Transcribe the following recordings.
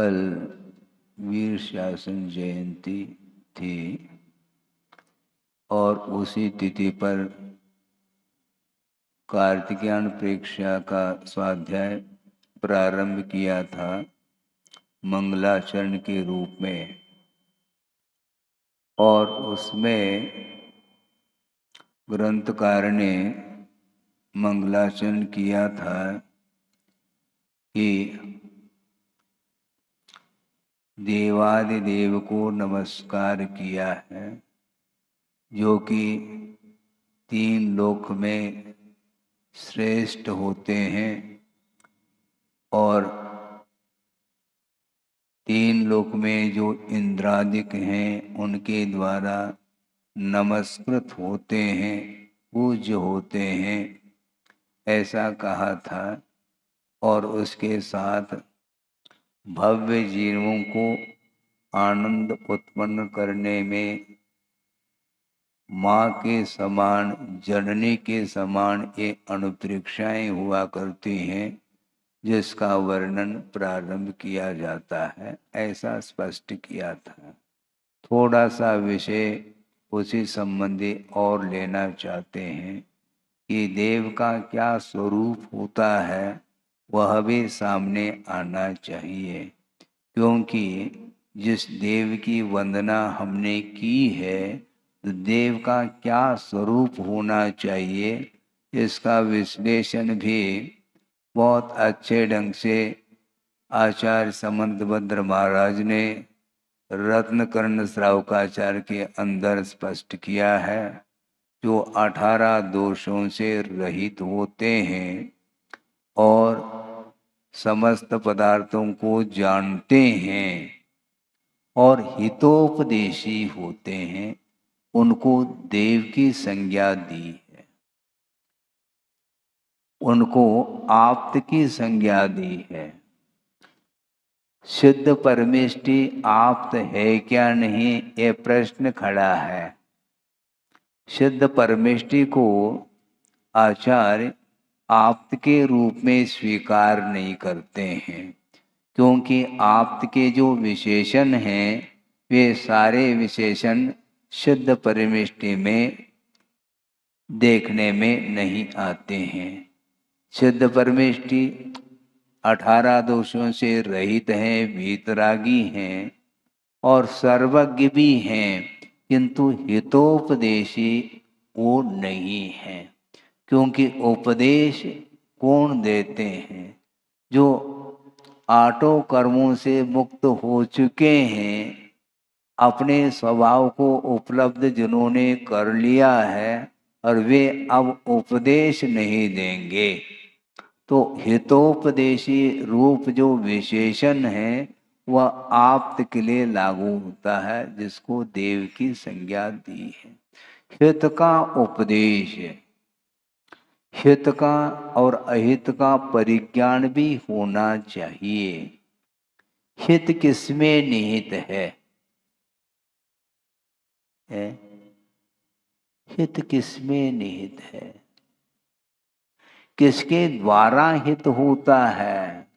कल वीर शासन जयंती थी और उसी तिथि पर कार्तिकेयन प्रेक्षा का स्वाध्याय प्रारंभ किया था मंगलाचरण के रूप में। और उसमें ग्रंथकार ने मंगलाचरण किया था कि देवादिदेव को नमस्कार किया है, जो कि 3 लोक में श्रेष्ठ होते हैं और 3 लोक में जो इंद्रादिक हैं उनके द्वारा नमस्कृत होते हैं, पूज्य होते हैं, ऐसा कहा था। और उसके साथ भव्य जीवों को आनंद उत्पन्न करने में माँ के समान, जननी के समान ये अनुप्रेक्षाएं हुआ करती हैं, जिसका वर्णन प्रारंभ किया जाता है, ऐसा स्पष्ट किया था। थोड़ा सा विषय उसी संबंधी और लेना चाहते हैं कि देव का क्या स्वरूप होता है, वह भी सामने आना चाहिए। क्योंकि जिस देव की वंदना हमने की है, तो देव का क्या स्वरूप होना चाहिए, इसका विश्लेषण भी बहुत अच्छे ढंग से आचार्य समंतभद्र महाराज ने रत्नकर्ण श्रावकाचार्य के अंदर स्पष्ट किया है। जो 18 दोषों से रहित होते हैं और समस्त पदार्थों को जानते हैं और हितोपदेशी होते हैं, उनको देव की संज्ञा दी है, उनको आप्त की संज्ञा दी है। शुद्ध परमेष्टि आप्त है क्या नहीं, ये प्रश्न खड़ा है। शुद्ध परमेष्टि को आचार्य आप्त के रूप में स्वीकार नहीं करते हैं, क्योंकि आप्त के जो विशेषण हैं वे सारे विशेषण शुद्ध परमेष्टि में देखने में नहीं आते हैं। शुद्ध परमेष्टि 18 दोषों से रहित हैं, वीतरागी हैं और सर्वज्ञ भी हैं, किंतु हितोपदेशी वो नहीं हैं। क्योंकि उपदेश कौन देते हैं? जो 8 कर्मों से मुक्त हो चुके हैं, अपने स्वभाव को उपलब्ध जिन्होंने कर लिया है, और वे अब उपदेश नहीं देंगे। तो हितोपदेशी रूप जो विशेषण है वह आप्त के लिए लागू होता है, जिसको देव की संज्ञा दी है। हित का उपदेश, हित का और अहित का परिज्ञान भी होना चाहिए। हित किसमें निहित है? हित किसमें निहित है? किसके द्वारा हित होता है?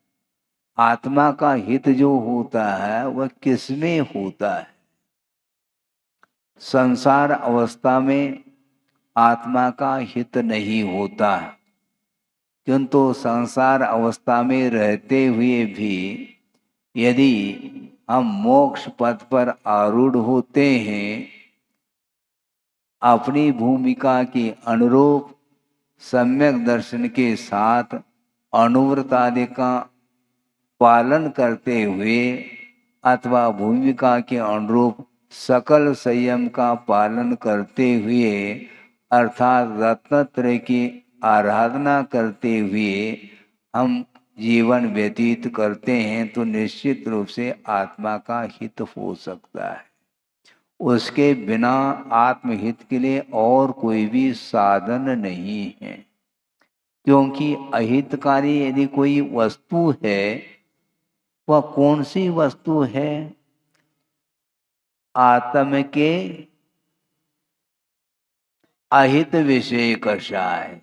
आत्मा का हित जो होता है वह किसमें होता है? संसार अवस्था में आत्मा का हित नहीं होता, किंतु संसार अवस्था में रहते हुए भी यदि हम मोक्ष पथ पर आरूढ़ होते हैं, अपनी भूमिका के अनुरूप सम्यक दर्शन के साथ अनुव्रत आदि का पालन करते हुए अथवा भूमिका के अनुरूप सकल संयम का पालन करते हुए अर्थात रत्नत्रय की आराधना करते हुए हम जीवन व्यतीत करते हैं, तो निश्चित रूप से आत्मा का हित हो सकता है। उसके बिना आत्महित के लिए और कोई भी साधन नहीं है। क्योंकि अहितकारी यदि कोई वस्तु है, वह कौन सी वस्तु है? आत्म के अहित विषय कषाय।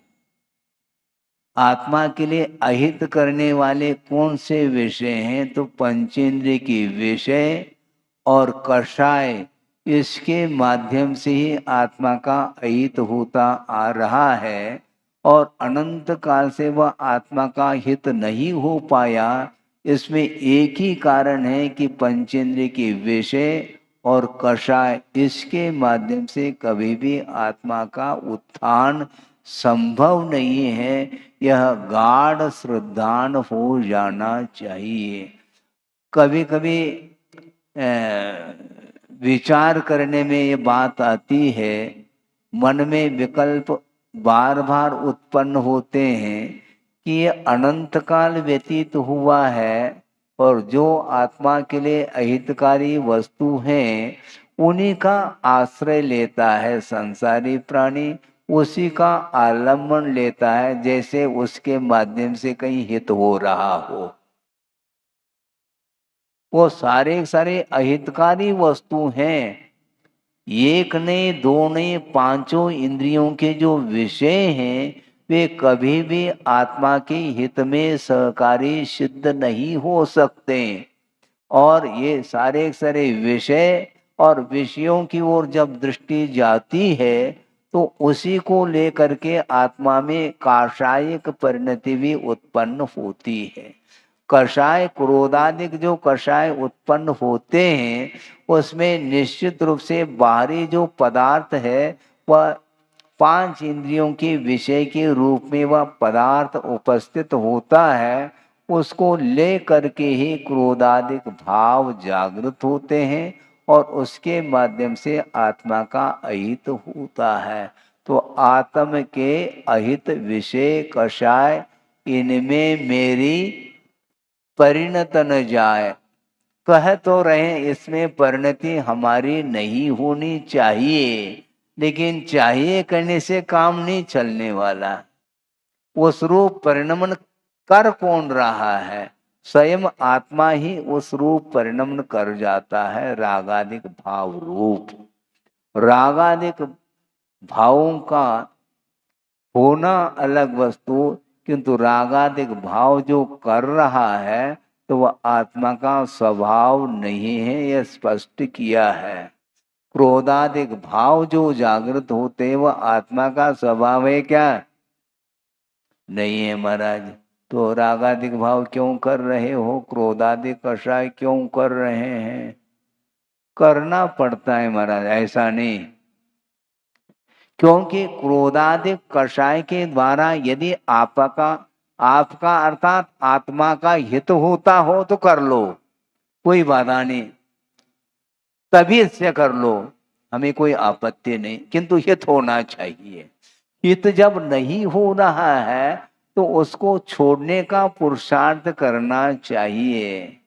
आत्मा के लिए अहित करने वाले कौन से विषय हैं? तो पंचेंद्रिय के विषय और कषाय, इसके माध्यम से ही आत्मा का अहित होता आ रहा है। और अनंत काल से वह आत्मा का हित नहीं हो पाया। इसमें एक ही कारण है कि पंचेंद्रिय के विषय और कषाय, इसके माध्यम से कभी भी आत्मा का उत्थान संभव नहीं है। यह गाढ़ श्रद्धान हो जाना चाहिए। कभी कभी विचार करने में ये बात आती है, मन में विकल्प बार बार उत्पन्न होते हैं कि ये अनंत काल व्यतीत हुआ है और जो आत्मा के लिए अहितकारी वस्तु हैं उन्हीं का आश्रय लेता है संसारी प्राणी, उसी का आलम्बन लेता है, जैसे उसके माध्यम से कहीं हित हो रहा हो। वो सारे सारे अहितकारी वस्तु हैं। एक ने दो ने पांचों इंद्रियों के जो विषय हैं वे कभी भी आत्मा के हित में सहकारी सिद्ध नहीं हो सकते। और ये सारे सारे विषय और विषयों की ओर जब दृष्टि जाती है तो उसी को लेकर के आत्मा में काषायिक परिणति भी उत्पन्न होती है। कषाय क्रोधादिक जो कषाय उत्पन्न होते हैं उसमें निश्चित रूप से बाहरी जो पदार्थ है वह पांच इंद्रियों के विषय के रूप में वह पदार्थ उपस्थित होता है। उसको ले करके ही क्रोधादिक भाव जागृत होते हैं और उसके माध्यम से आत्मा का अहित होता है। तो आत्म के अहित विषय कषाय, इनमें मेरी परिणत न जाए। कह तो रहे इसमें परिणति हमारी नहीं होनी चाहिए, लेकिन चाहिए करने से काम नहीं चलने वाला। उस रूप परिणमन कर कौन रहा है? स्वयं आत्मा ही उस रूप परिणमन कर जाता है, रागादिक भाव रूप। रागादिक भावों का होना अलग वस्तु, किंतु रागादिक भाव जो कर रहा है तो वह आत्मा का स्वभाव नहीं है, यह स्पष्ट किया है। क्रोधादिक भाव जो जागृत होते वह आत्मा का स्वभाव है क्या? नहीं है महाराज। तो रागादिक भाव क्यों कर रहे हो? क्रोधादिक कषाय क्यों कर रहे हैं? करना पड़ता है महाराज, ऐसा नहीं। क्योंकि क्रोधादिक कषाय के द्वारा यदि आपका अर्थात आत्मा का हित होता हो तो कर लो, कोई बाधा नहीं, तभी से कर लो, हमें कोई आपत्ति नहीं, किंतु हित होना चाहिए। हित जब नहीं हो रहा है तो उसको छोड़ने का पुरुषार्थ करना चाहिए।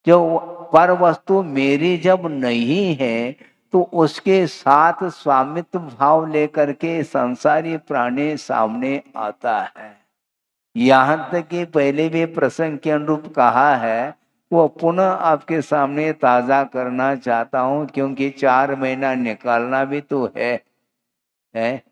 जो पर वस्तु मेरी जब नहीं है तो उसके साथ स्वामित्व भाव लेकर के संसारी प्राणी सामने आता है। यहाँ तक कि पहले भी प्रसंग के अनुरूप कहा है, वो पुनः आपके सामने ताजा करना चाहता हूँ, क्योंकि 4 महीना निकालना भी तो है।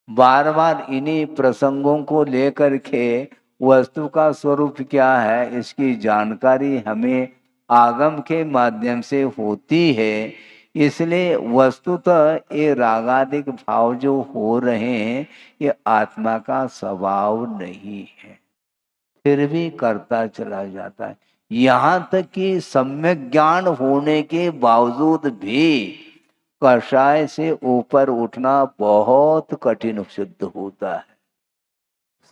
बार बार इन्हीं प्रसंगों को लेकर के वस्तु का स्वरूप क्या है इसकी जानकारी हमें आगम के माध्यम से होती है। इसलिए वस्तुतः ये रागादिक भाव जो हो रहे हैं ये आत्मा का स्वभाव नहीं है, फिर भी करता चला जाता है। यहाँ तक कि सम्यक ज्ञान होने के बावजूद भी कषाय से ऊपर उठना बहुत कठिन सिद्ध होता है।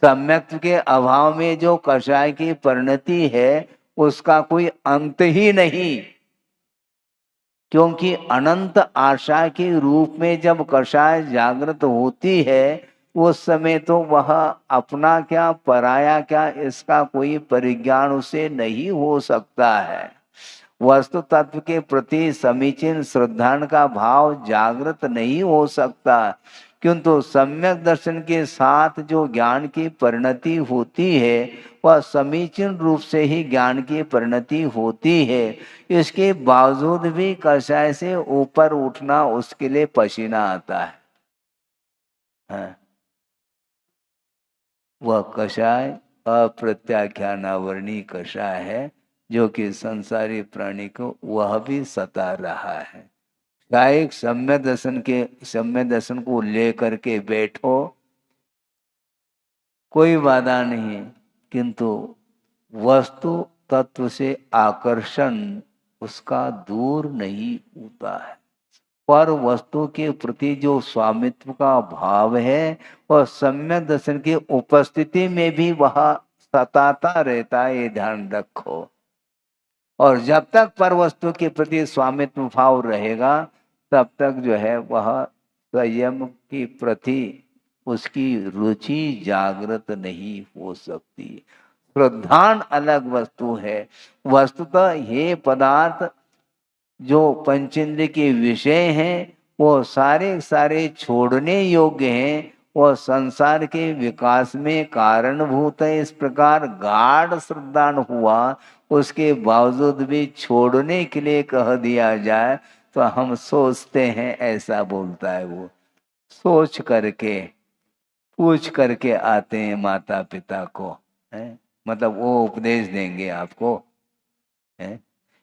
सम्यक के अभाव में जो कषाय की परिणति है उसका कोई अंत ही नहीं, क्योंकि अनंत आशा के रूप में जब कषाय जागृत होती है उस समय तो वह अपना क्या पराया क्या इसका कोई परिज्ञान उसे नहीं हो सकता है। वस्तु तत्व के प्रति समीचीन श्रद्धा का भाव जागृत नहीं हो सकता, किंतु सम्यक दर्शन के साथ जो ज्ञान की परिणति होती है वह समीचीन रूप से ही ज्ञान की परिणति होती है। इसके बावजूद भी कषाय से ऊपर उठना उसके लिए पसीना आता है। हाँ। वह कषाय अप्रत्याख्यानावर्णी कषाय है, जो कि संसारी प्राणी को वह भी सता रहा है। एक सम्य दर्शन को लेकर के बैठो, कोई बाधा नहीं, किंतु वस्तु तत्व से आकर्षण उसका दूर नहीं होता है। पर वस्तु के प्रति जो स्वामित्व का भाव है, वह सम्यक दर्शन की उपस्थिति में भी वह सताता रहता है, ये ध्यान रखो। और जब तक पर वस्तु के प्रति स्वामित्व भाव रहेगा, तब तक जो है वह संयम की प्रति उसकी रुचि जागृत नहीं हो सकती। श्रद्धान अलग वस्तु है। वस्तुतः ये पदार्थ जो पंचेंद्र के विषय हैं, वो सारे सारे छोड़ने योग्य हैं, वह संसार के विकास में कारणभूत है। इस प्रकार गाढ़ श्रद्धान हुआ, उसके बावजूद भी छोड़ने के लिए कह दिया जाए तो हम सोचते हैं, ऐसा बोलता है वो। सोच करके पूछ करके आते हैं माता पिता को, है? मतलब वो उपदेश देंगे आपको, है?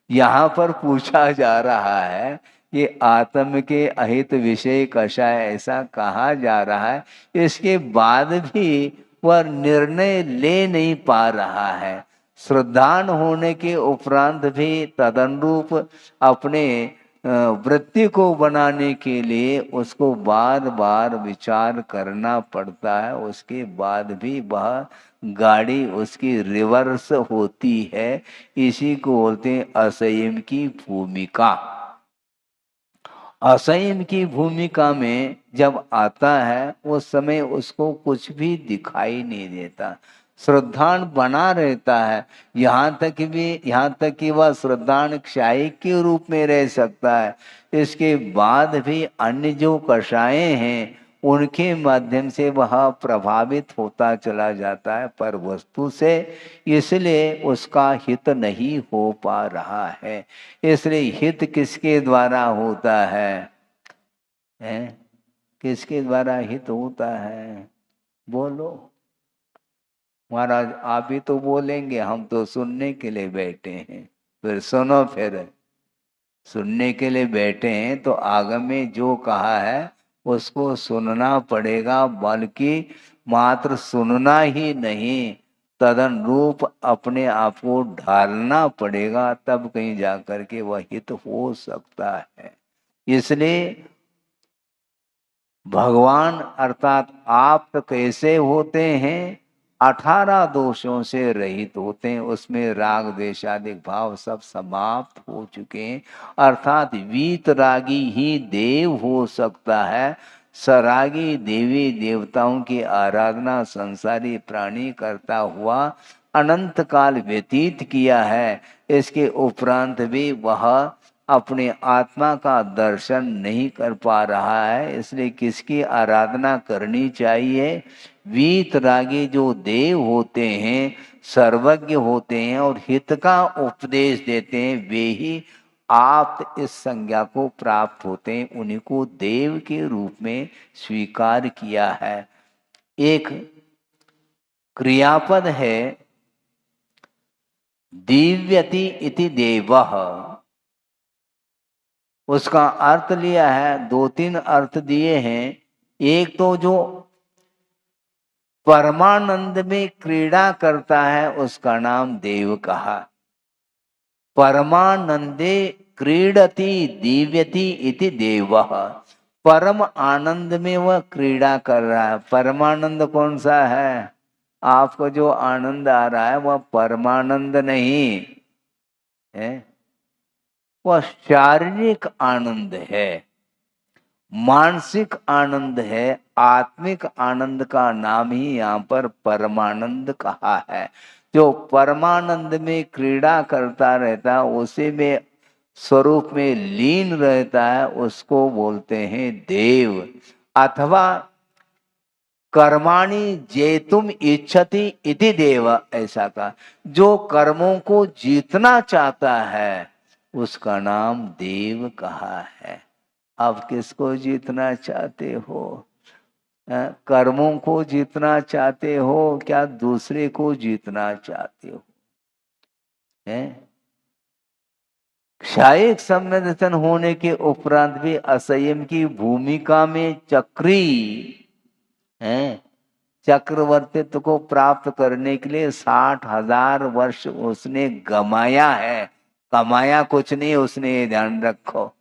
यहाँ पर पूछा जा रहा है कि आत्म के अहित विषय कषाय ऐसा कहा जा रहा है, इसके बाद भी वह निर्णय ले नहीं पा रहा है। श्रद्धान होने के उपरांत भी तदनुरूप अपने वृत्ति को बनाने के लिए उसको बार बार विचार करना पड़ता है। उसके बाद भी वह गाड़ी उसकी रिवर्स होती है। इसी को बोलते हैं असंयम की भूमिका। असंयम की भूमिका में जब आता है, उस समय उसको कुछ भी दिखाई नहीं देता, श्रद्धान बना रहता है। यहाँ तक कि वह श्रद्धान क्षायिक के रूप में रह सकता है। इसके बाद भी अन्य जो कषायें हैं, उनके माध्यम से वह प्रभावित होता चला जाता है पर वस्तु से, इसलिए उसका हित नहीं हो पा रहा है। इसलिए हित किसके द्वारा होता है? किसके द्वारा हित होता है? बोलो महाराज, आप ही तो बोलेंगे, हम तो सुनने के लिए बैठे हैं। फिर सुनो, फिर सुनने के लिए बैठे हैं तो आगे में जो कहा है उसको सुनना पड़ेगा। बल्कि मात्र सुनना ही नहीं, तदनुरूप अपने आप को ढालना पड़ेगा, तब कहीं जाकर के वह हित हो सकता है। इसलिए भगवान अर्थात आप तो कैसे होते हैं? 18 दोषों से रहित होते हैं। उसमें राग द्वेषादिक भाव सब समाप्त हो चुके हैं। अर्थात वीतरागी ही देव हो सकता है। सरागी देवी देवताओं की आराधना संसारी प्राणी करता हुआ अनंत काल व्यतीत किया है। इसके उपरांत भी वह अपने आत्मा का दर्शन नहीं कर पा रहा है। इसलिए किसकी आराधना करनी चाहिए? वीतरागी जो देव होते हैं, सर्वज्ञ होते हैं और हित का उपदेश देते हैं, वे ही आप इस संज्ञा को प्राप्त होते हैं। उन्हीं को देव के रूप में स्वीकार किया है। एक क्रियापद है दिव्यति इति देवः। उसका अर्थ लिया है, 2-3 अर्थ दिए हैं। एक तो जो परमानंद में क्रीड़ा करता है उसका नाम देव कहा। परमानंदे क्रीडति दिव्यति इति देवः। परम आनंद में वह क्रीड़ा कर रहा है। परमानंद कौन सा है? आपको जो आनंद आ रहा है वह परमानंद नहीं है, वह शारीरिक आनंद है, मानसिक आनंद है। आत्मिक आनंद का नाम ही यहाँ पर परमानंद कहा है। जो परमानंद में क्रीड़ा करता रहता है, उसी में स्वरूप में लीन रहता है, उसको बोलते हैं देव। अथवा कर्माणि जेतुम इच्छति इति देव, ऐसा का जो कर्मों को जीतना चाहता है उसका नाम देव कहा है। आप किसको जीतना चाहते हो? कर्मों को जीतना चाहते हो क्या दूसरे को जीतना चाहते हो? हैं? क्षायिक संवेदन होने के उपरांत भी असंयम की भूमिका में चक्री हैं, चक्रवर्तित्व को प्राप्त करने के लिए 60,000 वर्ष उसने गमाया है। कमाया कुछ नहीं उसने, ये ध्यान रखो।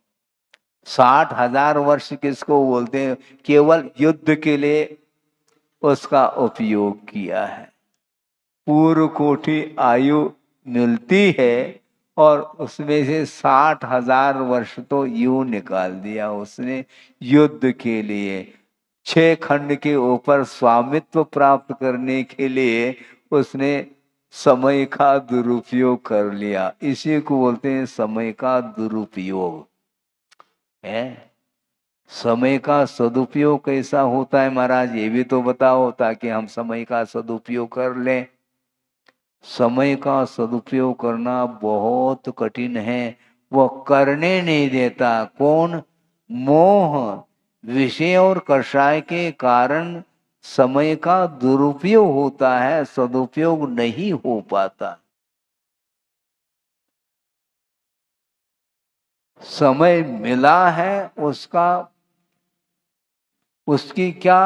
60,000 वर्ष किसको बोलते हैं? केवल युद्ध के लिए उसका उपयोग किया है। पूर्व कोटि आयु मिलती है और उसमें से 60,000 वर्ष तो यूं निकाल दिया उसने युद्ध के लिए। 6 खंड के ऊपर स्वामित्व प्राप्त करने के लिए उसने समय का दुरुपयोग कर लिया। इसी को बोलते हैं समय का दुरुपयोग है। समय का सदुपयोग कैसा होता है महाराज, ये भी तो बताओ ताकि हम समय का सदुपयोग कर लें। समय का सदुपयोग करना बहुत कठिन है, वो करने नहीं देता। कौन? मोह, विषय और कषाय के कारण समय का दुरुपयोग होता है, सदुपयोग नहीं हो पाता। समय मिला है उसका, उसकी क्या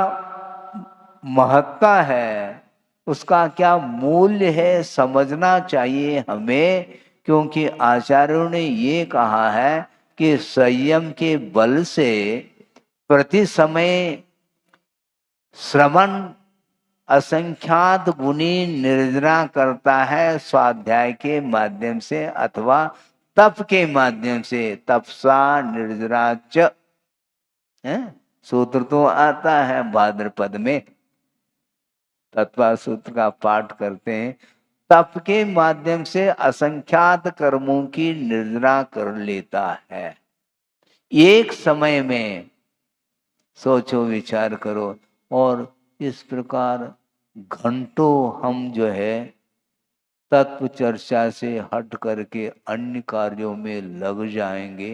महत्ता है, उसका क्या मूल्य है, समझना चाहिए हमें। क्योंकि आचार्यों ने ये कहा है कि संयम के बल से प्रति समय श्रवण असंख्यात गुनी निर्जना करता है, स्वाध्याय के माध्यम से अथवा तप के माध्यम से। तपसा निर्जरा च, सूत्र तो आता है भाद्रपद में, तत्वा सूत्र का पाठ करते हैं। तप के माध्यम से असंख्यात कर्मों की निर्जना कर लेता है एक समय में। सोचो, विचार करो। और इस प्रकार घंटों हम जो है तत्व चर्चा से हट करके अन्य कार्यों में लग जाएंगे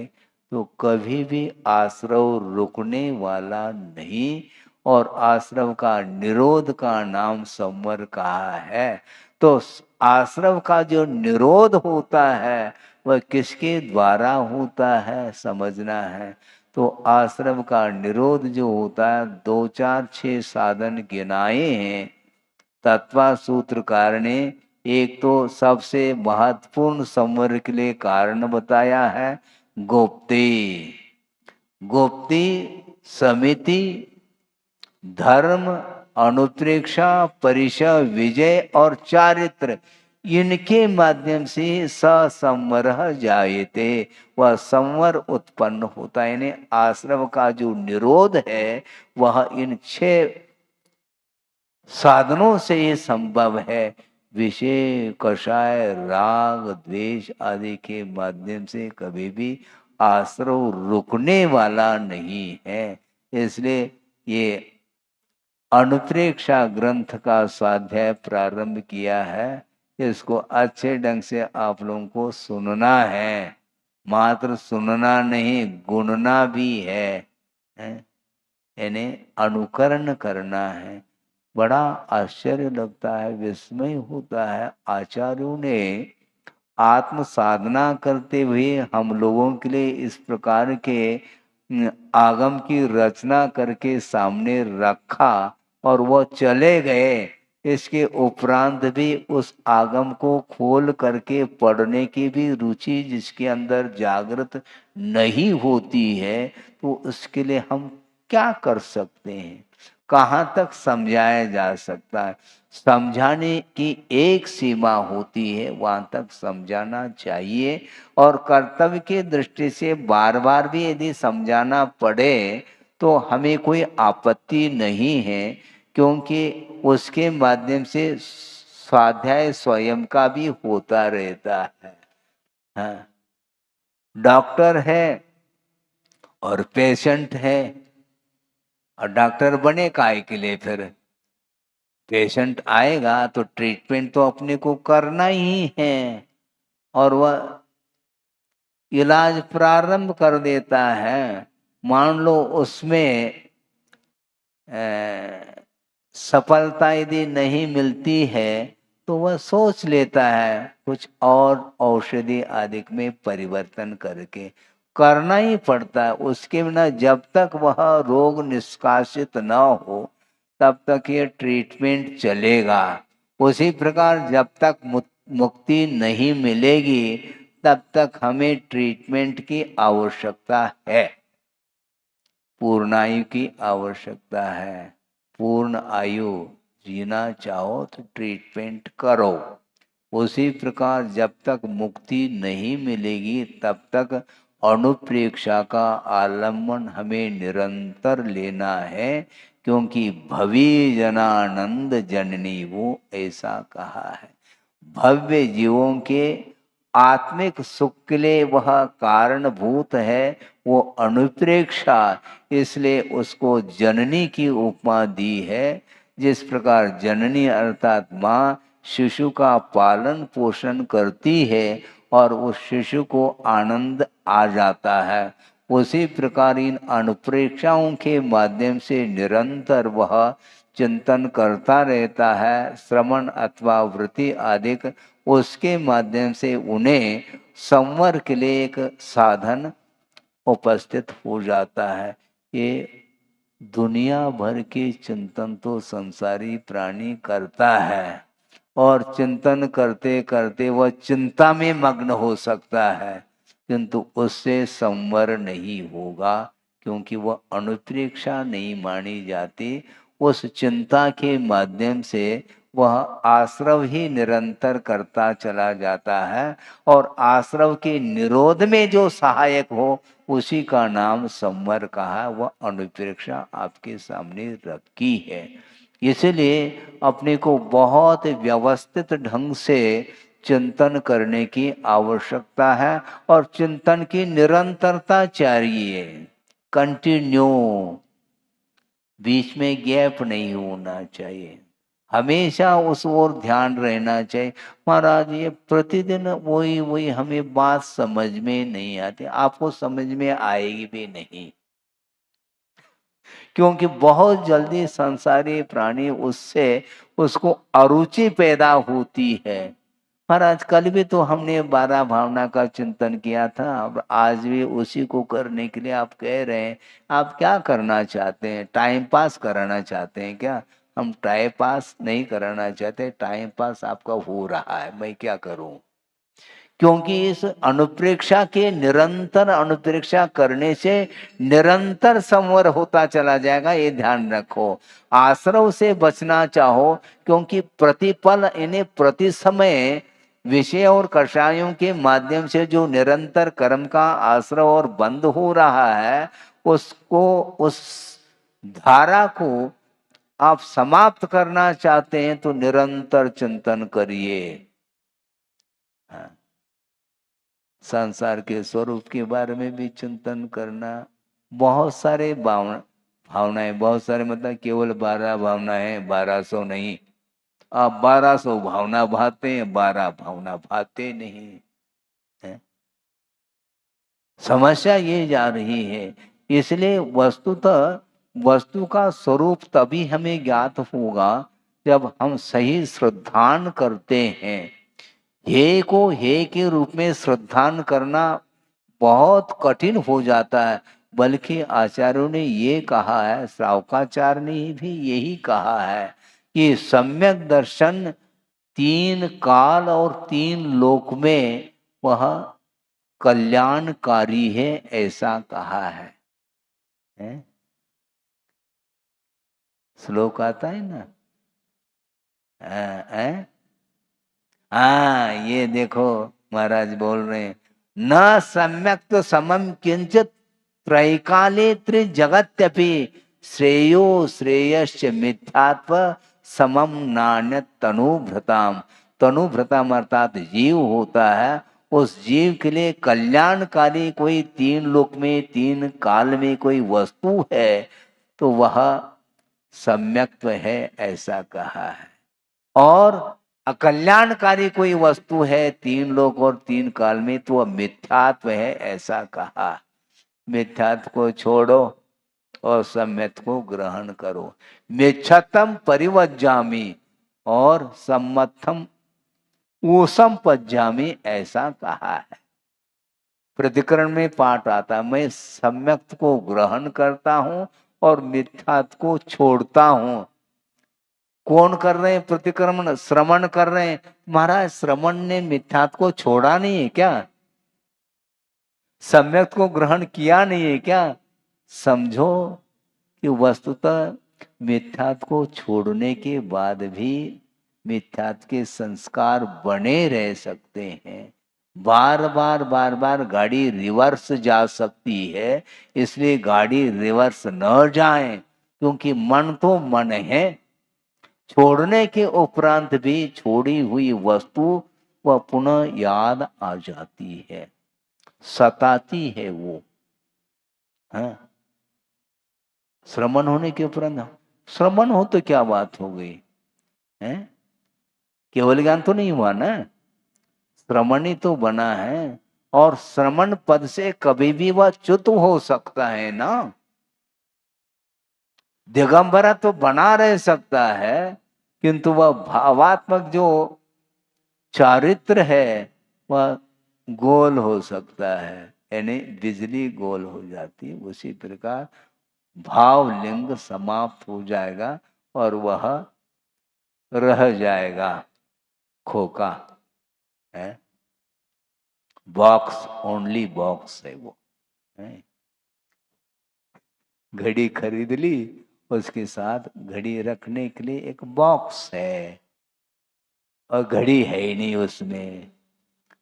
तो कभी भी आश्रव रुकने वाला नहीं। और आश्रव का निरोध का नाम संवर कहा है। तो आश्रव का जो निरोध होता है वह किसके द्वारा होता है, समझना है। तो आश्रम का निरोध जो होता है, 2 4 6 साधन गिनाए हैं तत्वा सूत्रकार ने। एक तो सबसे महत्वपूर्ण संवर के लिए कारण बताया है, गोप्ती। गोप्ती, समिति, धर्म, अनुप्रेक्षा, परिचय, विजय और चारित्र, इनके माध्यम से ससंवर जायते, वह संवर उत्पन्न होता है। यानी आश्रम का जो निरोध है वह इन 6 साधनों से ये संभव है। विषय, कषाय, राग, द्वेष आदि के माध्यम से कभी भी आश्रव रुकने वाला नहीं है। इसलिए ये अनुप्रेक्षा ग्रंथ का स्वाध्याय प्रारंभ किया है। इसको अच्छे ढंग से आप लोगों को सुनना है, मात्र सुनना नहीं गुणना भी है, यानी अनुकरण करना है। बड़ा आश्चर्य लगता है, विस्मय होता है। आचार्यों ने आत्म साधना करते हुए हम लोगों के लिए इस प्रकार के आगम की रचना करके सामने रखा और वो चले गए। इसके उपरांत भी उस आगम को खोल करके पढ़ने की भी रुचि जिसके अंदर जागृत नहीं होती है, तो उसके लिए हम क्या कर सकते हैं? कहाँ तक समझाया जा सकता है? समझाने की एक सीमा होती है, वहां तक समझाना चाहिए। और कर्तव्य की दृष्टि से बार बार भी यदि समझाना पड़े तो हमें कोई आपत्ति नहीं है, क्योंकि उसके माध्यम से स्वाध्याय स्वयं का भी होता रहता है। हाँ, डॉक्टर है और पेशेंट है, और डॉक्टर बने काहे के लिए? फिर पेशेंट आएगा तो ट्रीटमेंट तो अपने को करना ही है, और वह इलाज प्रारंभ कर देता है। मान लो उसमें सफलता यदि नहीं मिलती है तो वह सोच लेता है कुछ और औषधि आदि में परिवर्तन करके करना ही पड़ता है। उसके बिना जब तक वह रोग निष्कासित न हो तब तक ये ट्रीटमेंट चलेगा। उसी प्रकार जब तक मुक्ति नहीं मिलेगी तब तक हमें ट्रीटमेंट की आवश्यकता है, पूर्णायु की आवश्यकता है। पूर्ण आयु जीना चाहो तो ट्रीटमेंट करो। उसी प्रकार जब तक मुक्ति नहीं मिलेगी तब तक अनुप्रेक्षा का आलम्बन हमें निरंतर लेना है, क्योंकि भवी जनानंद जननी वो ऐसा कहा है। भव्य जीवों के आत्मिक सुख के लिए वह कारणभूत है, वो अनुप्रेक्षा, इसलिए उसको जननी की उपमा दी है। जिस प्रकार जननी अर्थात माँ शिशु का पालन पोषण करती है और उस शिशु को आनंद आ जाता है, उसी प्रकार इन अनुप्रेक्षाओं के माध्यम से निरंतर वह चिंतन करता रहता है। श्रवण अथवा वृत्ति आदि उसके माध्यम से उन्हें संवर के लिए एक साधन उपस्थित हो जाता है। ये दुनिया भर के चिंतन तो संसारी प्राणी करता है और चिंतन करते करते वह चिंता में मग्न हो सकता है, किंतु उससे संवर नहीं होगा, क्योंकि वह अनुप्रेक्षा नहीं मानी जाती। उस चिंता के माध्यम से वह आश्रव ही निरंतर करता चला जाता है और आश्रव के निरोध में जो सहायक हो उसी का नाम संवर कहा। वह अनुप्रेक्षा आपके सामने रखी है। इसलिए अपने को बहुत व्यवस्थित ढंग से चिंतन करने की आवश्यकता है और चिंतन की निरंतरता चाहिए, कंटिन्यू, बीच में गैप नहीं होना चाहिए, हमेशा उस ओर ध्यान रहना चाहिए। महाराज ये प्रतिदिन वही वही हमें बात समझ में नहीं आती, आपको समझ में आएगी भी नहीं, क्योंकि बहुत जल्दी संसारी प्राणी उससे उसको अरुचि पैदा होती है। महाराज कल भी तो हमने 12 भावना का चिंतन किया था, अब आज भी उसी को करने के लिए आप कह रहे हैं। आप क्या करना चाहते हैं? टाइम पास कराना चाहते हैं क्या? हम टाइम पास नहीं कराना चाहते, टाइम पास आपका हो रहा है, मैं क्या करूं? क्योंकि इस अनुप्रेक्षा के निरंतर अनुप्रेक्षा करने से निरंतर संवर होता चला जाएगा, ये ध्यान रखो। आश्रव से बचना चाहो, क्योंकि प्रतिपल इन्हें प्रति समय विषय और कषायों के माध्यम से जो निरंतर कर्म का आश्रव और बंद हो रहा है, उसको, उस धारा को आप समाप्त करना चाहते हैं तो निरंतर चिंतन करिए। हाँ, संसार के स्वरूप के बारे में भी चिंतन करना। बहुत सारे भावनाएं, बहुत सारे मतलब केवल 12 भावनाएं, 1200 नहीं। आप 1200 भावना भाते हैं, 12 भावना भाते नहीं है। समस्या ये जा रही है। इसलिए वस्तुतः वस्तु का स्वरूप तभी हमें ज्ञात होगा जब हम सही श्रद्धान करते हैं। हे को हे के रूप में श्रद्धान करना बहुत कठिन हो जाता है, बल्कि आचार्यों ने ये कहा है, श्रावकाचार्य ने भी यही कहा है कि सम्यक दर्शन 3 काल और 3 लोक में वह कल्याणकारी है, ऐसा कहा है? श्लोक आता है ना? है? हाँ, ये देखो महाराज बोल रहे हैं, न सम्यक तो समम किंचित त्रैकाले त्रिजगत्यपि श्रेयो श्रेयश्च मिथ्यात्व समम नान्य तनुभृताम। तनुभृताम अर्थात जीव होता है, उस जीव के लिए कल्याणकारी कोई 3 लोक में 3 काल में कोई वस्तु है तो वह सम्यक्त्व है, ऐसा कहा है। और अकल्याणकारी कोई वस्तु है 3 लोक और 3 काल में तो वह मिथ्यात्व है, ऐसा कहा। मिथ्यात्व को छोड़ो और सम्यक को ग्रहण करो। मिच्छतम परिवज्जामि और सम्मतम ऊसम पज्जामि, ऐसा कहा है। प्रतिकरण में पाठ आता है, मैं सम्यक को ग्रहण करता हूं और मिथ्यात को छोड़ता हूं। कौन कर रहे हैं प्रतिक्रमण? श्रवण कर रहे हैं। महाराज श्रवण ने मिथ्यात को छोड़ा नहीं है क्या? सम्यक को ग्रहण किया नहीं है क्या? समझो कि वस्तुतः मिथ्यात को छोड़ने के बाद भी मिथ्यात के संस्कार बने रह सकते हैं। बार बार गाड़ी रिवर्स जा सकती है, इसलिए गाड़ी रिवर्स न जाए, क्योंकि मन तो मन है। छोड़ने के उपरांत भी छोड़ी हुई वस्तु वह पुनः याद आ जाती है, सताती है वो। हाँ, श्रवण होने के उपरांत, श्रवण हो तो क्या बात हो गई है? केवल ज्ञान तो नहीं हुआ ना, श्रवण ही तो बना है। और श्रवण पद से कभी भी वह च्युत हो सकता है ना। दिगंबरा तो बना रह सकता है, किंतु वह भावात्मक जो चारित्र है वह गोल हो सकता है, यानी बिजली गोल हो जाती है। उसी प्रकार भावलिंग समाप्त हो जाएगा और वह रह जाएगा खोका है। बॉक्स, ओनली बॉक्स है वो है। घड़ी खरीद ली, उसके साथ घड़ी रखने के लिए एक बॉक्स है और घड़ी है ही नहीं उसमें,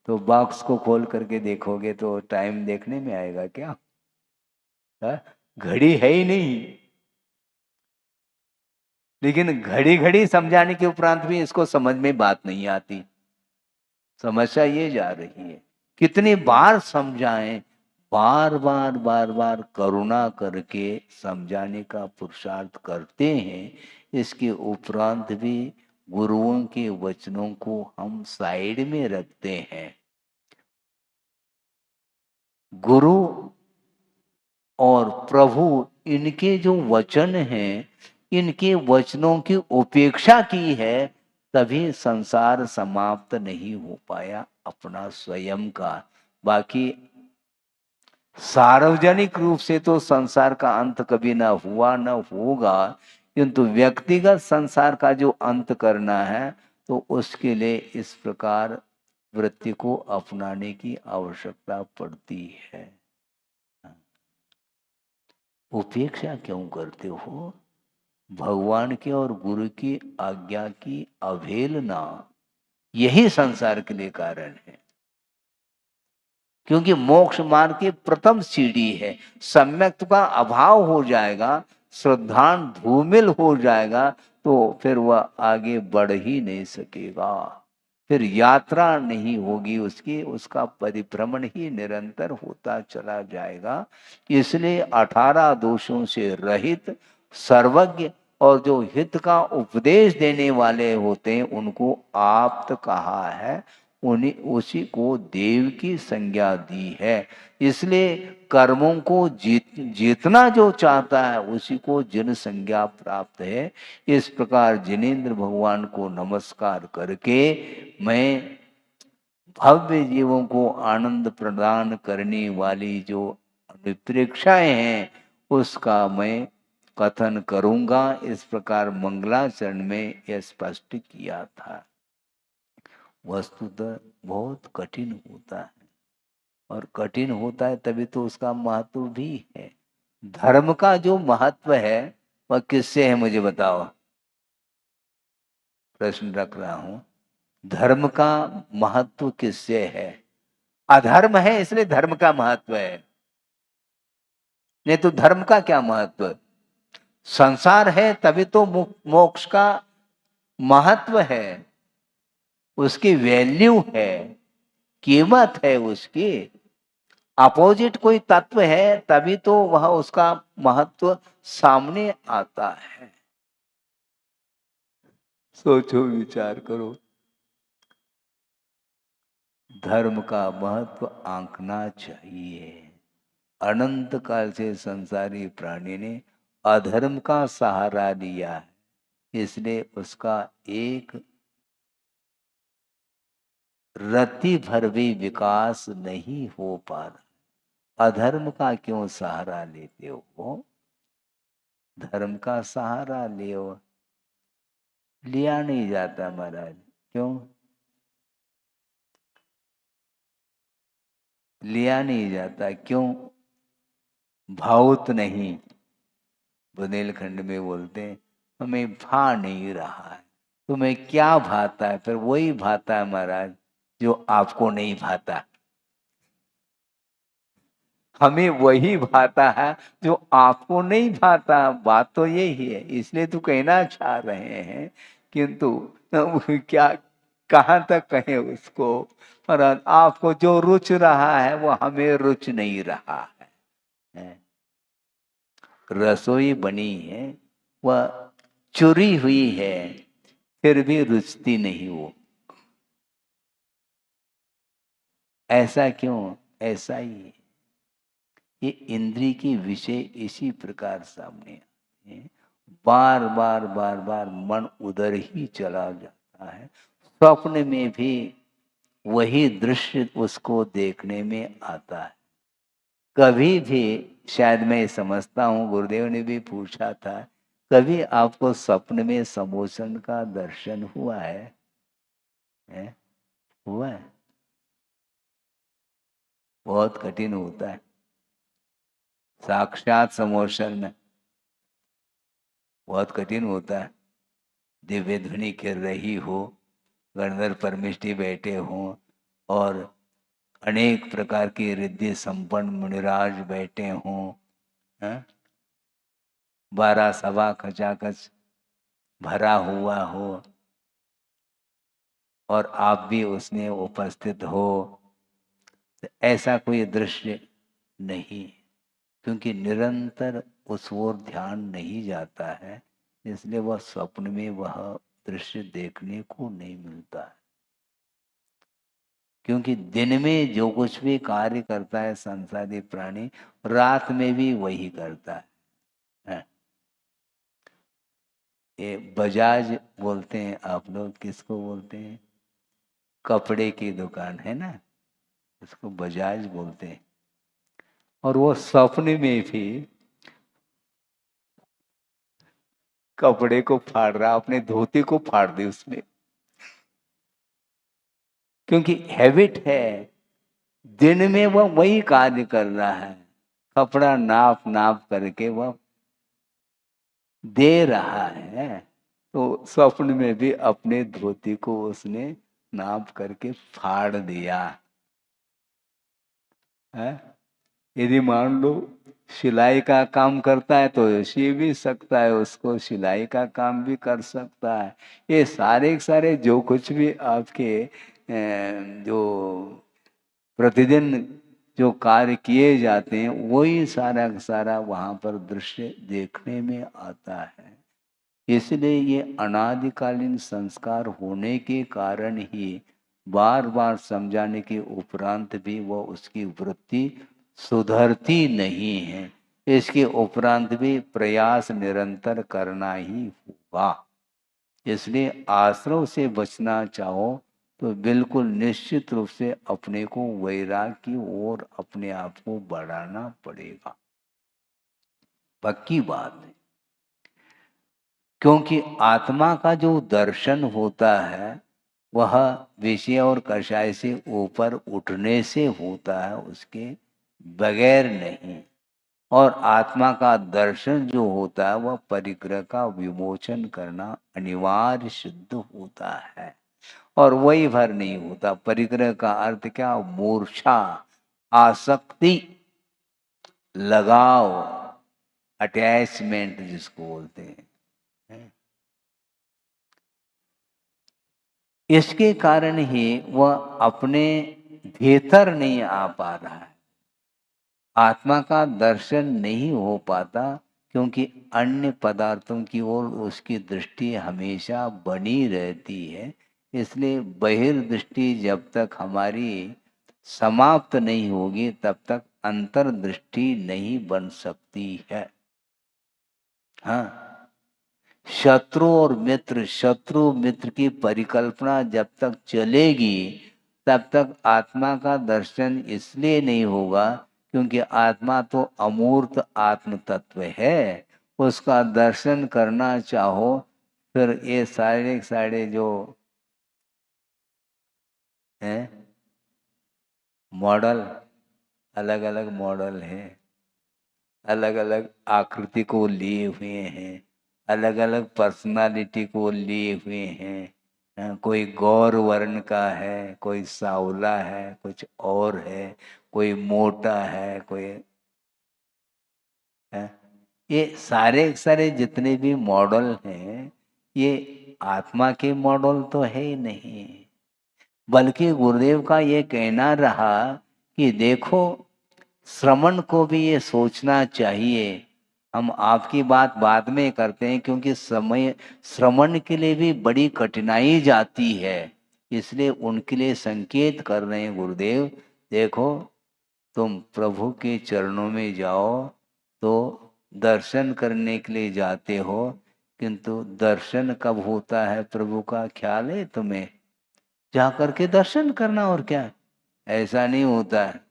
तो बॉक्स को खोल करके देखोगे तो टाइम देखने में आएगा क्या? घड़ी है ही नहीं। लेकिन घड़ी घड़ी समझाने के उपरांत भी इसको समझ में बात नहीं आती। समस्या ये जा रही है, कितनी बार समझाएं, बार बार करुणा करके समझाने का पुरुषार्थ करते हैं। इसके उपरांत भी गुरुओं के वचनों को हम साइड में रखते हैं। गुरु और प्रभु, इनके जो वचन हैं, इनके वचनों की उपेक्षा की है, तभी संसार समाप्त नहीं हो पाया अपना स्वयं का। बाकी सार्वजनिक रूप से तो संसार का अंत कभी ना हुआ ना होगा, किंतु व्यक्तिगत संसार का जो अंत करना है तो उसके लिए इस प्रकार वृत्ति को अपनाने की आवश्यकता पड़ती है। उपेक्षा क्यों करते हो? भगवान के और गुरु की आज्ञा की अवहेलना, यही संसार के लिए कारण है। क्योंकि मोक्ष मार्ग की प्रथम सीढ़ी है। सम्यक का अभाव हो जाएगा, श्रद्धान धूमिल हो जाएगा, तो फिर वह आगे बढ़ ही नहीं सकेगा, फिर यात्रा नहीं होगी उसकी, उसका परिभ्रमण ही निरंतर होता चला जाएगा। इसलिए 18 दोषों से रहित, सर्वज्ञ और जो हित का उपदेश देने वाले होते हैं उनको आप्त कहा है। उन्हीं उसी को देव की संज्ञा दी है। इसलिए कर्मों को जीतना जो चाहता है उसी को जिन संज्ञा प्राप्त है। इस प्रकार जिनेन्द्र भगवान को नमस्कार करके मैं भव्य जीवों को आनंद प्रदान करने वाली जो अनुप्रेक्षाएं हैं उसका मैं कथन करूंगा। इस प्रकार मंगलाचरण में यह स्पष्ट किया था। वस्तुतः बहुत कठिन होता है, और कठिन होता है तभी तो उसका महत्व भी है। धर्म का जो महत्व है वह किससे है, मुझे बताओ? प्रश्न रख रहा हूं, धर्म का महत्व किससे है? अधर्म है इसलिए धर्म का महत्व है, नहीं तो धर्म का क्या महत्व? संसार है तभी तो मोक्ष का महत्व है, उसकी वैल्यू है, कीमत है उसकी। अपोजिट कोई तत्व है तभी तो वह उसका महत्व सामने आता है। सोचो, विचार करो। धर्म का महत्व आंकना चाहिए। अनंत काल से संसारी प्राणी ने अधर्म का सहारा लिया है, इसलिए उसका एक रत्ती भर भी विकास नहीं हो पा रहा। अधर्म का क्यों सहारा लेते हो? धर्म का सहारा लियो। लिया नहीं जाता महाराज। क्यों लिया नहीं जाता? क्यों? भावुत नहीं। बुंदेलखंड में बोलते हैं हमें भा नहीं रहा है। तुम्हें क्या भाता है? फिर वही भाता है महाराज जो आपको नहीं भाता। हमें वही भाता है जो आपको नहीं भाता। बात तो यही है, इसलिए तो कहना चाह रहे हैं, किंतु क्या कहाँ तक कहें उसको। पर आपको जो रुच रहा है वो हमें रुच नहीं रहा है। रसोई बनी है, वह चुरी हुई है, फिर भी रुचती नहीं वो। ऐसा क्यों? ऐसा ही है। ये इंद्रिय के विषय इसी प्रकार सामने आते हैं। बार बार बार बार मन उधर ही चला जाता है। स्वप्न में भी वही दृश्य उसको देखने में आता है। कभी भी, शायद मैं समझता हूँ गुरुदेव ने भी पूछा था, कभी आपको स्वप्न में समोसन का दर्शन हुआ है? हुआ है? बहुत कठिन होता है साक्षात समोसन में, बहुत कठिन होता है। दिव्य ध्वनि कर रही हो, गणधर परमिष्टि बैठे हों और अनेक प्रकार की रिद्धि संपन्न मुनिराज बैठे हों, 12 सभा खचाखच भरा हुआ हो और आप भी उसमें उपस्थित हो, तो ऐसा कोई दृश्य नहीं, क्योंकि निरंतर उस ओर ध्यान नहीं जाता है, इसलिए वह स्वप्न में वह दृश्य देखने को नहीं मिलता है। क्योंकि दिन में जो कुछ भी कार्य करता है संसारी प्राणी, रात में भी वही करता है। ये बजाज बोलते हैं, आप लोग किसको बोलते हैं? कपड़े की दुकान है ना, उसको बजाज बोलते हैं। और वो स्वप्न में भी कपड़े को फाड़ रहा, अपने धोती को फाड़ दे उसमें, क्योंकि हैबिट है। दिन में वह वही कार्य कर रहा है, कपड़ा नाप नाप करके वह दे रहा है। तो स्वप्न में भी अपने धोती को उसने नाप करके फाड़ दिया है। यदि मान लो सिलाई का काम करता है तो सी भी सकता है, उसको सिलाई का काम भी कर सकता है। ये सारे के सारे जो कुछ भी आपके जो प्रतिदिन जो कार्य किए जाते हैं, वही सारा का सारा वहाँ पर दृश्य देखने में आता है। इसलिए ये अनादिकालीन संस्कार होने के कारण ही बार बार समझाने के उपरांत भी वह उसकी वृत्ति सुधरती नहीं है। इसके उपरांत भी प्रयास निरंतर करना ही होगा। इसलिए आश्रव से बचना चाहो तो बिल्कुल निश्चित रूप से अपने को वैराग की ओर अपने आप को बढ़ाना पड़ेगा, पक्की बात है। क्योंकि आत्मा का जो दर्शन होता है वह विषय और कषाय से ऊपर उठने से होता है, उसके बगैर नहीं। और आत्मा का दर्शन जो होता है वह परिग्रह का विमोचन करना अनिवार्य सिद्ध होता है। और वही भर नहीं होता। परिग्रह का अर्थ क्या? मूर्छा, आसक्ति, लगाव, अटैचमेंट जिसको बोलते हैं। इसके कारण ही वह अपने भीतर नहीं आ पा रहा है, आत्मा का दर्शन नहीं हो पाता, क्योंकि अन्य पदार्थों की ओर उसकी दृष्टि हमेशा बनी रहती है। इसलिए बहिर्दृष्टि जब तक हमारी समाप्त नहीं होगी तब तक अंतर्दृष्टि नहीं बन सकती है। हाँ, शत्रु और मित्र, शत्रु मित्र की परिकल्पना जब तक चलेगी तब तक आत्मा का दर्शन इसलिए नहीं होगा क्योंकि आत्मा तो अमूर्त आत्म तत्व है। उसका दर्शन करना चाहो फिर ये सारे सारे जो हैं मॉडल, अलग अलग मॉडल हैं, अलग अलग आकृति को लिए हुए हैं, अलग अलग पर्सनालिटी को लिए हुए हैं। कोई गौर वर्ण का है, कोई सांवला है, कुछ और है, कोई मोटा है, कोई है। ये सारे सारे जितने भी मॉडल हैं ये आत्मा के मॉडल तो है ही नहीं, बल्कि गुरुदेव का ये कहना रहा कि देखो श्रवण को भी ये सोचना चाहिए। हम आपकी बात बाद में करते हैं क्योंकि समय श्रवण के लिए भी बड़ी कठिनाई जाती है, इसलिए उनके लिए संकेत कर रहे हैं गुरुदेव। देखो तुम प्रभु के चरणों में जाओ तो दर्शन करने के लिए जाते हो, किंतु दर्शन कब होता है प्रभु का ख्याल है तुम्हें? जा करके दर्शन करना, और क्या। ऐसा नहीं होता है।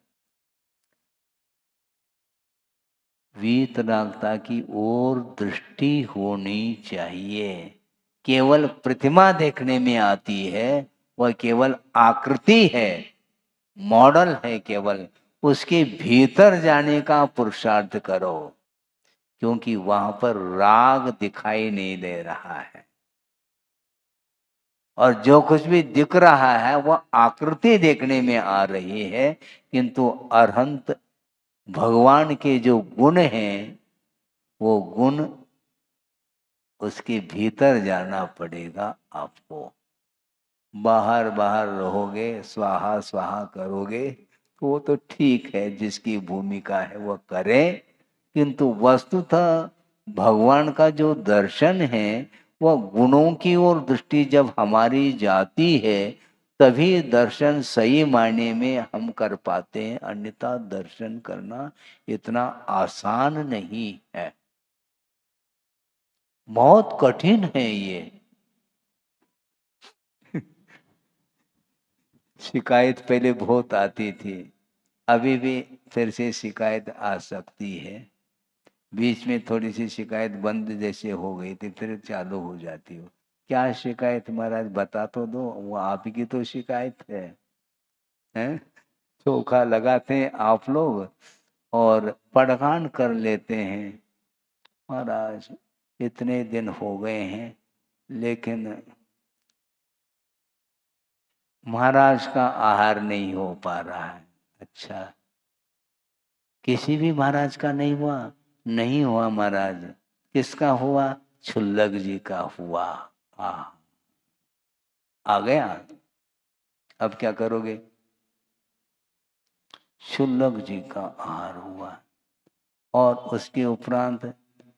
वीतरागता की ओर दृष्टि होनी चाहिए। केवल प्रतिमा देखने में आती है, वह केवल आकृति है, मॉडल है केवल। उसके भीतर जाने का पुरुषार्थ करो क्योंकि वहां पर राग दिखाई नहीं दे रहा है, और जो कुछ भी दिख रहा है वह आकृति देखने में आ रही है, किंतु अरहंत भगवान के जो गुण हैं वो गुण उसके भीतर जाना पड़ेगा आपको। बाहर बाहर रहोगे, स्वाहा स्वाहा करोगे तो वो तो ठीक है, जिसकी भूमिका है वह करे, किंतु वस्तुतः भगवान का जो दर्शन है वह गुणों की ओर दृष्टि जब हमारी जाती है तभी दर्शन सही मायने में हम कर पाते हैं, अन्यथा दर्शन करना इतना आसान नहीं है, बहुत कठिन है ये। शिकायत पहले बहुत आती थी, अभी भी फिर से शिकायत आ सकती है। बीच में थोड़ी सी शिकायत बंद जैसे हो गई थी, फिर चालू हो जाती हो। क्या शिकायत महाराज बता तो दो, वो आप की तो शिकायत है, हैं? चोखा लगाते हैं आप लोग और पड़कान कर लेते हैं। महाराज इतने दिन हो गए हैं लेकिन महाराज का आहार नहीं हो पा रहा है। अच्छा, किसी भी महाराज का नहीं हुआ? नहीं हुआ महाराज। किसका हुआ? छुल्लक जी का हुआ। आ गया। अब क्या करोगे? छुल्लक जी का आहार हुआ और उसके उपरांत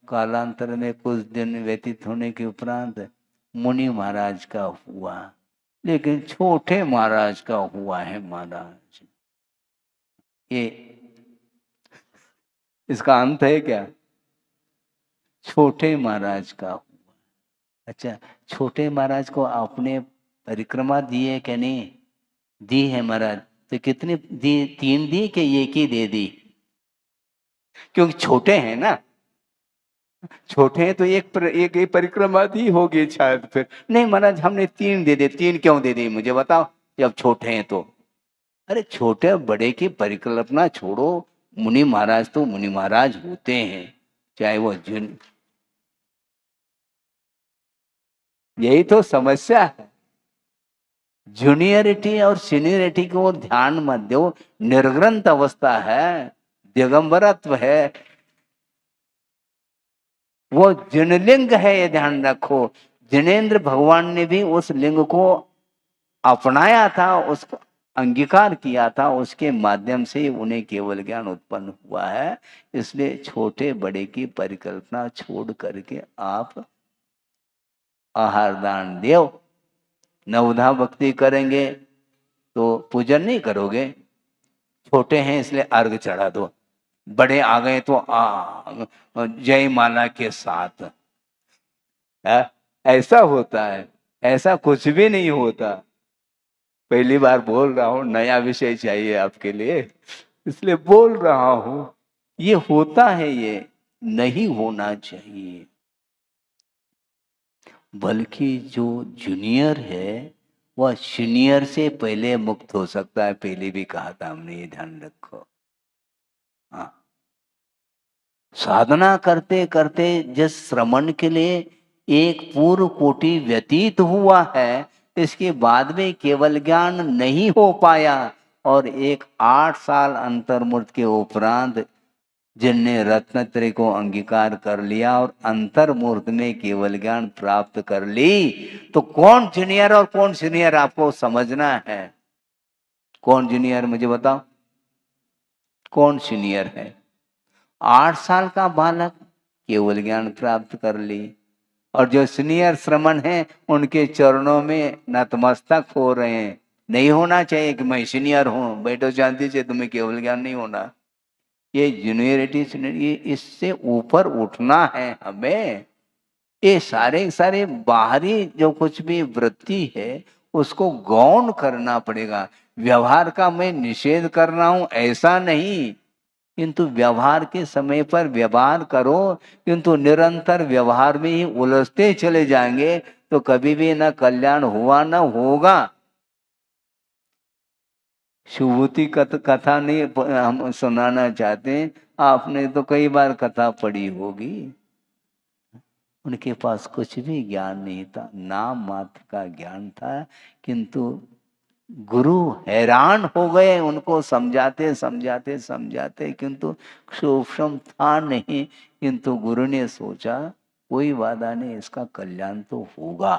कालांतर में कुछ दिन व्यतीत होने के उपरांत मुनि महाराज का हुआ, लेकिन छोटे महाराज का हुआ है महाराज। ये इसका अंत है क्या? छोटे महाराज का हुआ। अच्छा, छोटे महाराज को आपने परिक्रमा दी है क्या? नहीं दी है महाराज। तो कितनी दी? 3 दी कि एक ही दे दी? क्योंकि छोटे हैं ना, छोटे हैं तो एक परिक्रमा दी होगी शायद। फिर नहीं महाराज हमने 3 दे दे। 3 क्यों दे दी मुझे बताओ, जब छोटे हैं तो। अरे छोटे बड़े की परिकल्पना छोड़ो, मुनि महाराज तो मुनि महाराज होते हैं, चाहे वो जिन। यही तो समस्या है, जूनियरिटी और सीनियरिटी को ध्यान मत दो। निर्ग्रंथ अवस्था है, दिगंबरत्व है, वो जिनलिंग है, ये ध्यान रखो। जिनेन्द्र भगवान ने भी उस लिंग को अपनाया था, उसको अंगीकार किया था, उसके माध्यम से उन्हें केवल ज्ञान उत्पन्न हुआ है। इसलिए छोटे बड़े की परिकल्पना छोड़ करके आप आहार दान देव। नवधा भक्ति करेंगे तो पूजन नहीं करोगे, छोटे हैं इसलिए अर्घ चढ़ा दो। बड़े आ गए तो जय माला के साथ। ऐसा होता है? ऐसा कुछ भी नहीं होता। पहली बार बोल रहा हूं, नया विषय चाहिए आपके लिए, इसलिए बोल रहा हूं। ये होता है, ये नहीं होना चाहिए। बल्कि जो जूनियर है वह सीनियर से पहले मुक्त हो सकता है। पहले भी कहा था हमने, ये ध्यान रखो। हाँ, साधना करते करते जिस श्रमण के लिए एक पूर्व कोटि व्यतीत हुआ है, इसके बाद में केवल ज्ञान नहीं हो पाया, और एक 8 साल अंतर्मुक्त के उपरांत जिनने रत्नत्रय को अंगीकार कर लिया और अंतर्मुहूर्त में केवल ज्ञान प्राप्त कर ली, तो कौन जूनियर और कौन सीनियर आपको समझना है। कौन जूनियर मुझे बताओ, कौन सीनियर है? 8 साल का बालक केवल ज्ञान प्राप्त कर ली, और जो सीनियर श्रमण हैं उनके चरणों में नतमस्तक हो रहे हैं। नहीं होना चाहिए कि मैं सीनियर हूं, बैठो शांति से, तुम्हें केवल ज्ञान नहीं होना। ये जूनियरिटी, ये इससे ऊपर उठना है हमें। ये सारे सारे बाहरी जो कुछ भी वृत्ति है उसको गौण करना पड़ेगा। व्यवहार का मैं निषेध कर रहा हूं ऐसा नहीं, किंतु व्यवहार के समय पर व्यवहार करो, किंतु निरंतर व्यवहार में ही उलझते चले जाएंगे तो कभी भी न कल्याण हुआ न होगा। शुभूति कथा नहीं हम सुनाना चाहते, आपने तो कई बार कथा पढ़ी होगी। उनके पास कुछ भी ज्ञान नहीं था, नाम मात्र का ज्ञान था, किंतु गुरु हैरान हो गए उनको समझाते समझाते समझाते, किंतु सूक्ष्म था नहीं। किंतु गुरु ने सोचा कोई वादा नहीं, इसका कल्याण तो होगा,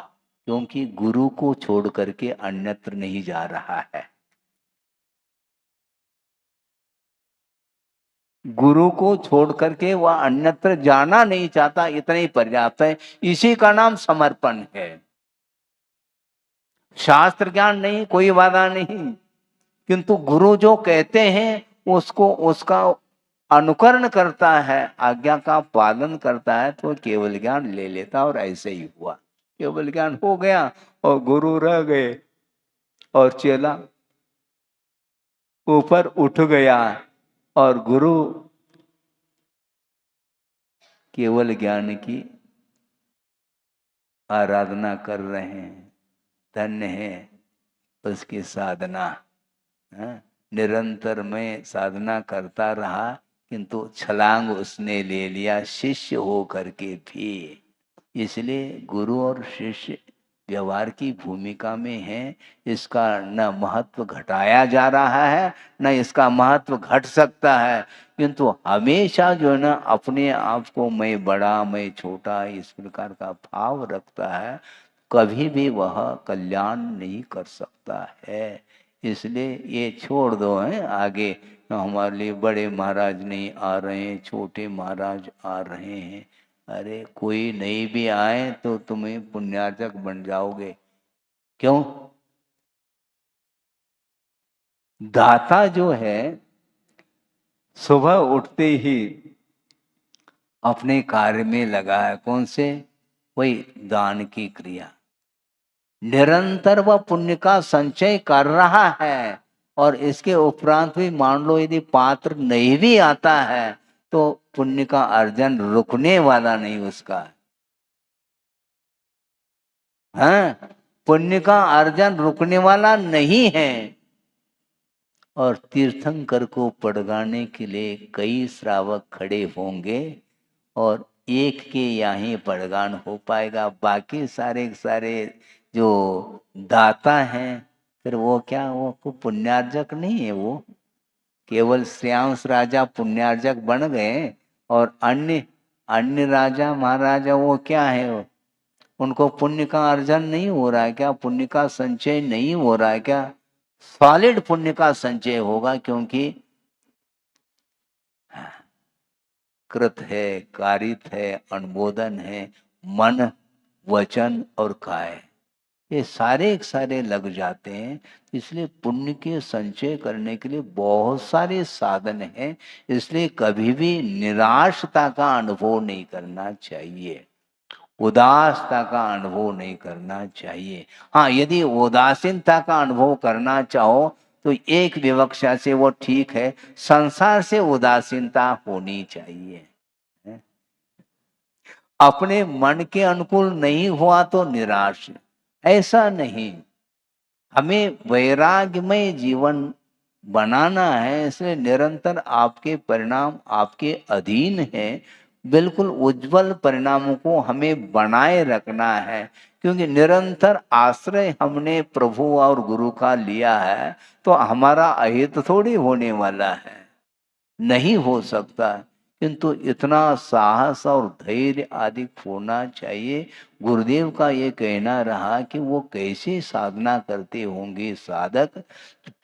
क्योंकि गुरु को छोड़ करके अन्यत्र नहीं जा रहा है। गुरु को छोड़ करके वह अन्यत्र जाना नहीं चाहता, इतना ही पर्याप्त है। इसी का नाम समर्पण है। शास्त्र ज्ञान नहीं, कोई वादा नहीं, किंतु गुरु जो कहते हैं उसको, उसका अनुकरण करता है, आज्ञा का पालन करता है, तो केवल ज्ञान ले लेता। और ऐसे ही हुआ, केवल ज्ञान हो गया और गुरु रह गए, और चेला ऊपर उठ गया, और गुरु केवल ज्ञान की आराधना कर रहे हैं। धन्य है उसकी साधना। निरंतर में साधना करता रहा, किंतु छलांग उसने ले लिया शिष्य हो करके भी। इसलिए गुरु और शिष्य व्यवहार की भूमिका में है। इसका न महत्व घटाया जा रहा है, न इसका महत्व घट सकता है, किंतु हमेशा जो है ना अपने आप को मैं बड़ा मैं छोटा इस प्रकार का भाव रखता है, कभी भी वह कल्याण नहीं कर सकता है। इसलिए ये छोड़ दो, है आगे हमारे लिए बड़े महाराज नहीं आ रहे हैं, छोटे महाराज आ रहे हैं। अरे कोई नहीं भी आए तो तुम्हें पुण्यार्जक बन जाओगे। क्यों? दाता जो है सुबह उठते ही अपने कार्य में लगा है। कौन से? वही दान की क्रिया। निरंतर वह पुण्य का संचय कर रहा है, और इसके उपरांत भी मान लो यदि पात्र नहीं भी आता है तो पुण्य का अर्जन रुकने वाला नहीं उसका है। पुण्य का अर्जन रुकने वाला नहीं है। और तीर्थंकर को पड़गाने के लिए कई श्रावक खड़े होंगे, और एक के यहाँ ही पड़गान हो पाएगा। बाकी सारे सारे जो दाता हैं, फिर वो क्या, वो को पुण्यार्जक नहीं है। वो केवल श्रेयांश राजा पुण्यार्जक बन गए, और अन्य अन्य राजा महाराजा वो क्या है, वो उनको पुण्य का अर्जन नहीं हो रहा है क्या? पुण्य का संचय नहीं हो रहा है क्या? सॉलिड पुण्य का संचय होगा, क्योंकि कृत है, कारित है, अनुमोदन है, मन वचन और काय। ये सारे सारे लग जाते हैं। इसलिए पुण्य के संचय करने के लिए बहुत सारे साधन हैं। इसलिए कभी भी निराशता का अनुभव नहीं करना चाहिए, उदासता का अनुभव नहीं करना चाहिए। हाँ, यदि उदासीनता का अनुभव करना चाहो तो एक विवक्षा से वो ठीक है, संसार से उदासीनता होनी चाहिए। अपने मन के अनुकूल नहीं हुआ तो निराश, ऐसा नहीं। हमें वैराग्यमय जीवन बनाना है, इसलिए निरंतर आपके परिणाम आपके अधीन है। बिल्कुल उज्जवल परिणामों को हमें बनाए रखना है, क्योंकि निरंतर आश्रय हमने प्रभु और गुरु का लिया है, तो हमारा अहित थोड़ी होने वाला है, नहीं हो सकता। किंतु इतना साहस और धैर्य आदि होना चाहिए। गुरुदेव का ये कहना रहा कि वो कैसे साधना करते होंगे साधक,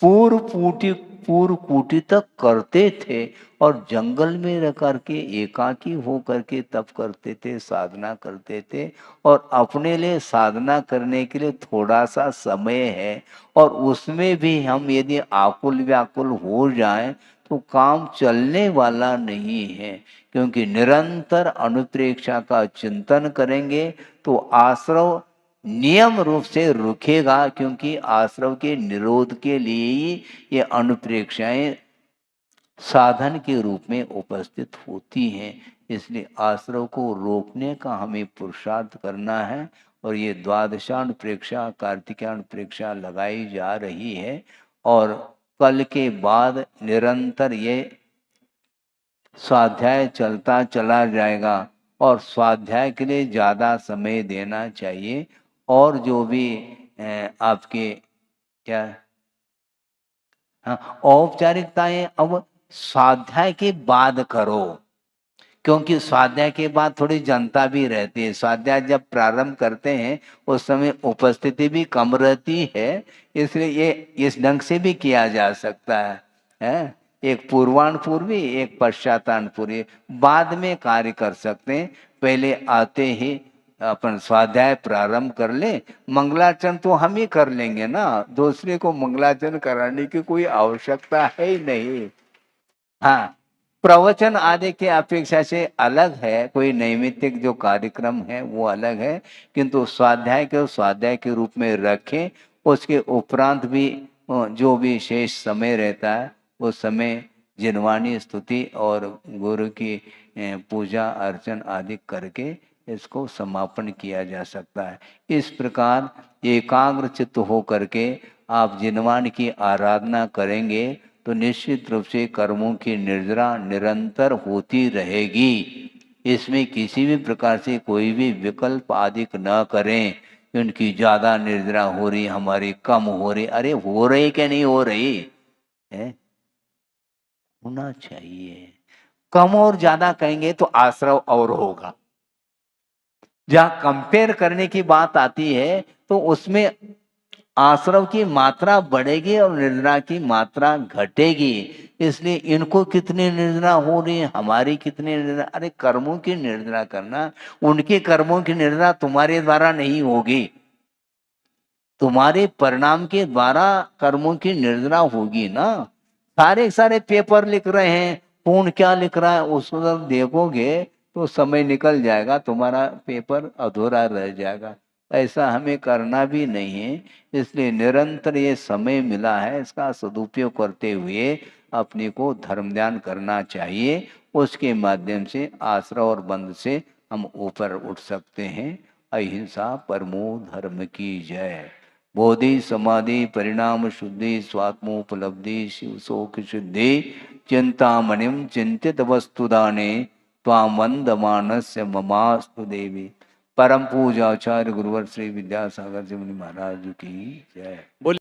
पूर्व कूटी तक करते थे और जंगल में रह करके एकाकी हो करके तप करते थे, साधना करते थे। और अपने लिए साधना करने के लिए थोड़ा सा समय है, और उसमें भी हम यदि आकुल व्याकुल हो जाएं तो काम चलने वाला नहीं है। क्योंकि निरंतर अनुप्रेक्षा का चिंतन करेंगे तो आश्रव नियम रूप से रुकेगा, क्योंकि आश्रव के निरोध के लिए ही ये अनुप्रेक्षाएं साधन के रूप में उपस्थित होती हैं। इसलिए आश्रव को रोकने का हमें पुरुषार्थ करना है। और ये द्वादशानुप्रेक्षा कार्तिकानुप्रेक्षा लगाई जा रही है, और कल के बाद निरंतर ये स्वाध्याय चलता चला जाएगा। और स्वाध्याय के लिए ज़्यादा समय देना चाहिए। और जो भी आपके क्या, हाँ, औपचारिकताएं अब स्वाध्याय के बाद करो, क्योंकि स्वाध्याय के बाद थोड़ी जनता भी रहती है। स्वाध्याय जब प्रारंभ करते हैं उस समय उपस्थिति भी कम रहती है, इसलिए ये इस ढंग से भी किया जा सकता है? एक पूर्वानुपूर्वी, एक पश्चातानुपूर्वी, बाद में कार्य कर सकते हैं। पहले आते ही अपन स्वाध्याय प्रारंभ कर ले। मंगलाचरण तो हम ही कर लेंगे ना, दूसरे को मंगलाचरण कराने की कोई आवश्यकता है ही नहीं। हाँ, प्रवचन आदि के अपेक्षा से अलग है, कोई नैमित्तिक जो कार्यक्रम है वो अलग है, किंतु स्वाध्याय के स्वाध्याय के रूप में रखें। उसके उपरांत भी जो भी शेष समय रहता है उस समय जिनवाणी स्तुति और गुरु की पूजा अर्चन आदि करके इसको समापन किया जा सकता है। इस प्रकार एकाग्र चित्त हो करके आप जिनवान की आराधना करेंगे तो निश्चित रूप से कर्मों की निर्जरा निरंतर होती रहेगी। इसमें किसी भी प्रकार से कोई भी विकल्प आदि न करें। उनकी ज्यादा निर्जरा हो रही, हमारी कम हो रही, अरे हो रही क्या नहीं हो रही है, होना चाहिए। कम और ज्यादा कहेंगे तो आश्रव और होगा। जहां कंपेयर करने की बात आती है तो उसमें आश्रव की मात्रा बढ़ेगी और निर्जरा की मात्रा घटेगी। इसलिए इनको कितनी निर्जरा हो रही है, हमारी कितनी निर्जरा। अरे कर्मों की निर्जरा करना, उनके कर्मों की निर्जरा तुम्हारे द्वारा नहीं होगी, तुम्हारे परिणाम के द्वारा कर्मों की निर्जरा होगी ना। सारे सारे पेपर लिख रहे हैं, कौन क्या लिख रहा है उसको जब देखोगे तो समय निकल जाएगा, तुम्हारा पेपर अधूरा रह जाएगा। ऐसा हमें करना भी नहीं है। इसलिए निरंतर ये समय मिला है, इसका सदुपयोग करते हुए अपने को धर्म ध्यान करना चाहिए। उसके माध्यम से आश्रय और बंध से हम ऊपर उठ सकते हैं। अहिंसा परमो धर्म की जय। बोधि समाधि परिणाम शुद्धि स्वात्मोपलब्धि शिव शोक शुद्धि चिंतामणिम चिंतित वस्तुदाने त्वाम वंदमानस्य ममास्तु देवी। परम पूजा आचार्य गुरुवर श्री विद्यासागर जी महाराज की जय।